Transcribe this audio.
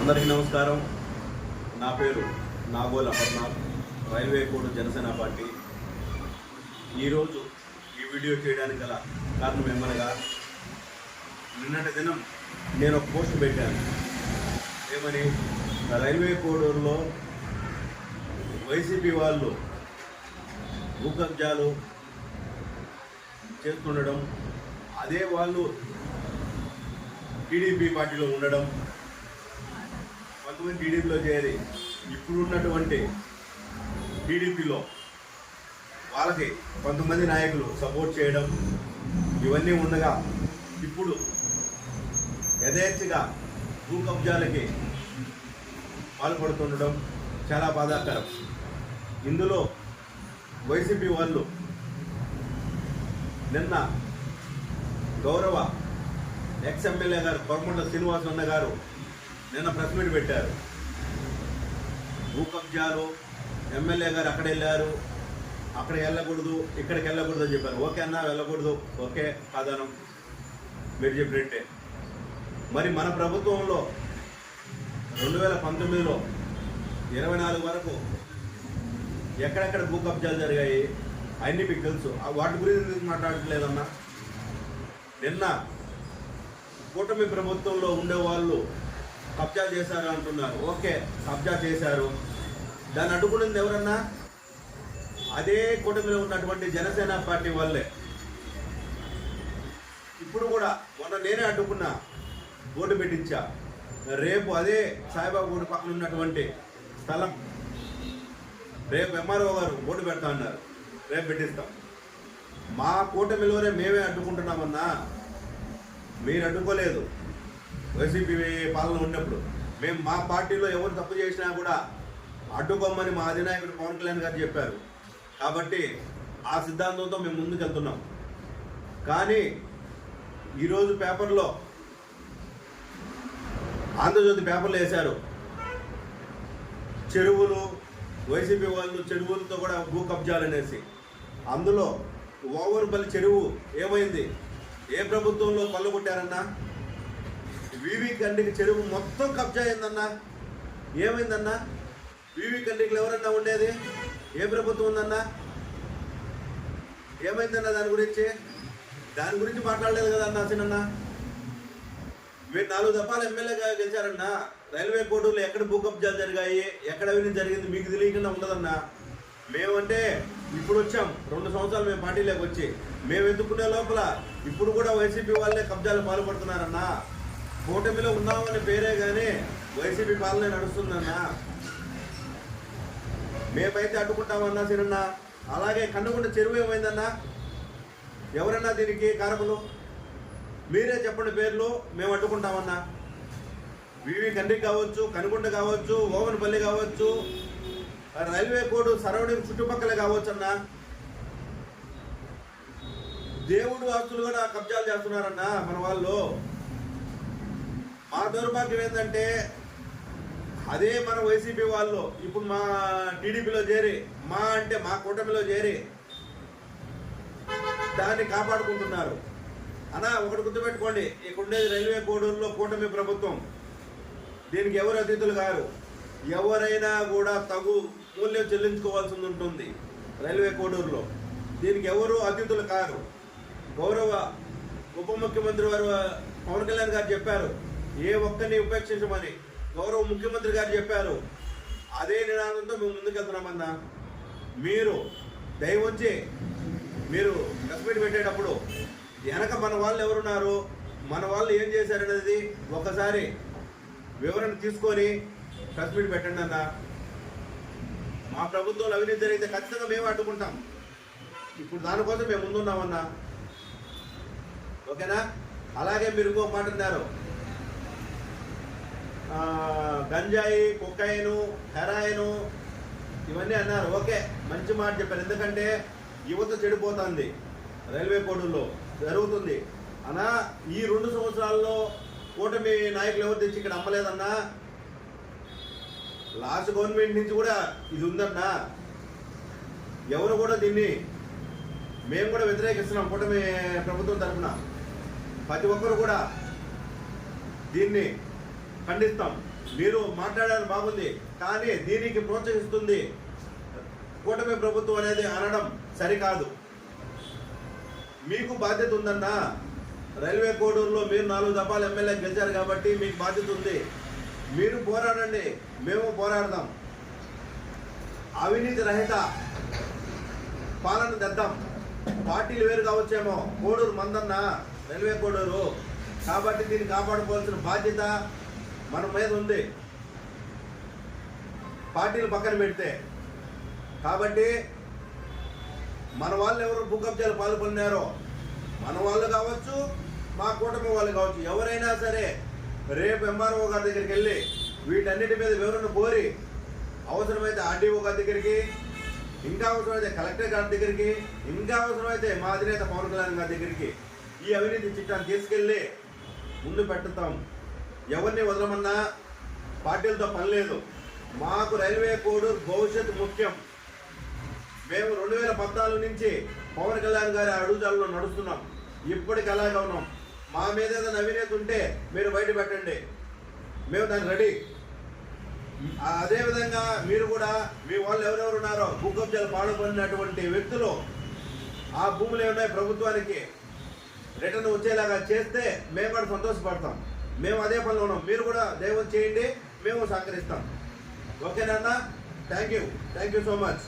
అందరికీ నమస్కారం. నా పేరు Nagole Amarnath, railway code Janasena party. ఈరోజు ఈ వీడియో చేయడానికి గల కారణం ఏమనగా, నిన్నటి దినం నేను ఒక పోస్ట్ పెట్టాను. ఏమని, రైల్వే కోడూరులో వైసీపీ వాళ్ళు భూ కబ్జాలు చేస్తుండడం, అదే వాళ్ళు టీడీపీ పార్టీలో ఉండడం, కొంతమంది టీడీపీలో చేరి ఇప్పుడున్నటువంటి టీడీపీలో వాళ్ళకి కొంతమంది నాయకులు సపోర్ట్ చేయడం, ఇవన్నీ ఉండగా ఇప్పుడు యథేచ్ఛగా భూ కబ్జాలకి పాల్పడుతుండడం చాలా బాధాకరం. ఇందులో వైసీపీ వాళ్ళు నిన్న గౌరవ ఎమ్మెల్యే గారు కొరకొండ శ్రీనివాస్ అన్న గారు నిన్న ప్రెస్ మీట్ పెట్టారు. భూ కబ్జాలు, ఎమ్మెల్యే గారు అక్కడ వెళ్ళారు, అక్కడ వెళ్ళకూడదు, ఇక్కడికి వెళ్ళకూడదు అని చెప్పారు. ఓకే అన్నా, వెళ్ళకూడదు, ఓకే కాదనం, మీరు చెప్పినట్టే. మరి మన ప్రభుత్వంలో 2019లో 24 వరకు ఎక్కడెక్కడ భూ కబ్జాలు జరిగాయి అన్నీ మీకు తెలుసు. వాటి గురించి మాట్లాడట్లేదన్నా. నిన్న కూటమి ప్రభుత్వంలో ఉండేవాళ్ళు కబ్జా చేశారు అంటున్నారు. ఓకే, కబ్జా చేశారు. దాన్ని అడ్డుకున్నది ఎవరన్నా? అదే కూటమిలో ఉన్నటువంటి జనసేన పార్టీ వాళ్ళే. ఇప్పుడు కూడా మొన్న నేనే అడ్డుకున్నా, బోర్డు పెట్టించా. రేపు అదే సాయిబాబా గుడి పక్కన ఉన్నటువంటి స్థలం రేపు ఎంఆర్ఓ గారు బోర్డు పెడతా అన్నారు, రేపు పెట్టిస్తాం. మా కూటమిలోనే మేమే అడ్డుకుంటున్నామన్నా, మీరు అడ్డుకోలేదు. వైసీపీ పాలన ఉన్నప్పుడు మేము మా పార్టీలో ఎవరు తప్పు చేసినా కూడా అడ్డుకోమని మా అధినాయకుడు పవన్ కళ్యాణ్ గారు చెప్పారు. కాబట్టి ఆ సిద్ధాంతంతో మేము ముందుకు వెళ్తున్నాం. కానీ ఈరోజు పేపర్లో, ఆంధ్రజ్యోతి పేపర్లో వేశారు, చెరువులు, వైసీపీ వాళ్ళు చెరువులతో కూడా భూ కబ్జాలు అనేసి. అందులో ఓవర్పల్లి చెరువు ఏమైంది? ఏ ప్రభుత్వంలో పళ్ళు కొట్టారన్నా? వివి కండికి చెరువు మొత్తం కబ్జా అయిందన్నా. ఏమైందన్నా? వివి కండికి ఎవరన్నా ఉండేది? ఏ ప్రభుత్వం ఉందన్నా? ఏమైందన్నా? దాని గురించి మాట్లాడలేదు కదన్నా చిన్న. మీరు 4 దఫాలు ఎమ్మెల్యేగా గెలిచారన్నా. రైల్వే కోడూరులో ఎక్కడ భూ కబ్జాలు జరిగాయి, ఎక్కడ అవినీతి జరిగింది మీకు తెలియకుండా ఉండదన్నా. మేమంటే ఇప్పుడు వచ్చాం, 2 సంవత్సరాలు మేము పార్టీలోకి వచ్చి మేము ఎత్తుకునే లోపల ఇప్పుడు కూడా వైసీపీ వాళ్ళే కబ్జాలు పాల్పడుతున్నారన్నా. కూటమిలో ఉన్నామని పేరే కానీ వైసీపీ పాలనే నడుస్తుందన్నా. మేమైతే అడ్డుకుంటామన్నా చిన్న. అలాగే కన్నుగుంట చెరువు ఏమైందన్నా? ఎవరన్నా దీనికి కారకులు? మీరే చెప్పండి పేర్లు, మేము అడ్డుకుంటామన్నా. వివి కండి కావచ్చు, కనుగుంట కావచ్చు, ఓవన్పల్లి కావచ్చు, రైల్వే కోడ్ సరౌండింగ్ చుట్టుపక్కల కావచ్చు అన్నా. దేవుడు ఆస్తులు కూడా కబ్జాలు చేస్తున్నారన్నా మన వాళ్ళు. మా దౌర్భాగ్యం ఏంటంటే, అదే మన వైసీపీ వాళ్ళు ఇప్పుడు మా టీడీపీలో చేరి, మా కూటమిలో చేరి దాన్ని కాపాడుకుంటున్నారు అన్నా. ఒకటి గుర్తుపెట్టుకోండి, ఇక్కడ ఉండేది రైల్వే కోడూరులో కూటమి ప్రభుత్వం. దీనికి ఎవరు అతిథులు కారు. ఎవరైనా కూడా తగు మూల్యం చెల్లించుకోవాల్సి ఉంటుంది రైల్వే కోడూరులో. దీనికి ఎవరు అతిథులు కారు. గౌరవ ఉప ముఖ్యమంత్రి వారు పవన్ కళ్యాణ్ గారు చెప్పారు, ఏ ఒక్కరిని ఉపేక్షించమని. గౌరవ ముఖ్యమంత్రి గారు చెప్పారు. అదే నినాదంతో మేము ముందుకెళ్తున్నామన్నా. మీరు దయవచ్చి మీరు ప్రెస్ మీట్ పెట్టేటప్పుడు వెనక మన వాళ్ళు ఎవరున్నారు, మన వాళ్ళు ఏం చేశారనేది ఒకసారి వివరణ తీసుకొని ప్రెస్ మీట్ పెట్టండి అన్న. మా ప్రభుత్వంలో అవినీతి జరిగితే ఖచ్చితంగా మేము అడ్డుకుంటాం. ఇప్పుడు దానికోసం మేము ముందున్నామన్నా, ఓకేనా? అలాగే మీరు ఇంకో మాట అన్నారు, గంజాయి, కొకైను, హెరాయిను ఇవన్నీ అన్నారు. ఓకే, మంచి మాట చెప్పారు. ఎందుకంటే యువత చెడిపోతుంది, రైల్వే కోడూరులో జరుగుతుంది అన్నా. ఈ 2 సంవత్సరాల్లో కూటమి నాయకులు ఎవరు తెచ్చి ఇక్కడ అమ్మలేదన్నా. లాస్ట్ గవర్నమెంట్ నుంచి కూడా ఇది ఉందన్నా. ఎవరు కూడా దీన్ని, మేము కూడా వ్యతిరేకిస్తున్నాం కూటమి ప్రభుత్వం తరఫున. ప్రతి ఒక్కరు కూడా దీన్ని ఖండిస్తాం. మీరు మాట్లాడారు బాగుంది, కానీ దీనికి ప్రోత్సహిస్తుంది కూటమి ప్రభుత్వం అనేది అనడం సరికాదు. మీకు బాధ్యత ఉందన్నా. రైల్వే కోడూరులో మీరు 4 దఫాలు ఎమ్మెల్యే గెలిచారు కాబట్టి మీకు బాధ్యత ఉంది. మీరు పోరాడండి, మేము పోరాడదాం. అవినీతి రహిత పాలన తెద్దాం. పార్టీలు వేరు కావచ్చేమో, కోడూరు మందన్న రైల్వే కోడూరు కాబట్టి దీన్ని కాపాడుకోవాల్సిన బాధ్యత మన మీద ఉంది, పార్టీలు పక్కన పెడితే. కాబట్టి మన వాళ్ళు ఎవరు భూ కబ్జాలు పాల్గొన్నారో, మన వాళ్ళు కావచ్చు, మా కూటమి వాళ్ళు కావచ్చు, ఎవరైనా సరే రేపు ఎంఆర్ఓ గారి దగ్గరికి వెళ్ళి వీటన్నిటి మీద వివరణ కోరి అవసరమైతే ఆర్డీఓ గారి దగ్గరికి, ఇంకా అవసరమైతే కలెక్టర్ గారి దగ్గరికి, ఇంకా అవసరమైతే మా అధినేత పవన్ కళ్యాణ్ గారి దగ్గరికి ఈ అవినీతి చిట్టాన్ని తీసుకెళ్ళి ముందు పెట్టుతాం. ఎవరిని వదలమన్నా పార్టీలతో పని లేదు. మాకు రైల్వే కోడూరు భవిష్యత్తు ముఖ్యం. మేము 2014 నుంచి పవన్ కళ్యాణ్ గారి అడుగుజాలలో నడుస్తున్నాం. ఇప్పటికి అలాగే ఉన్నాం. మా మీద ఏదైనా అవినీతి ఉంటే మీరు బయట పెట్టండి, మేము దానికి రెడీ. అదేవిధంగా మీరు కూడా మీ వాళ్ళు ఎవరెవరు ఉన్నారో భూ కబ్జాలు పాల్గొన్నటువంటి వ్యక్తులు ఆ భూములు ఏమున్నాయి ప్రభుత్వానికి రిటర్న్ వచ్చేలాగా చేస్తే మేము కూడా సంతోషపడతాం. మేము అదే పనిలో ఉన్నాం. మీరు కూడా దయచేసి చేయండి, మేము సహకరిస్తాం. ఓకేనా? Thank you so much.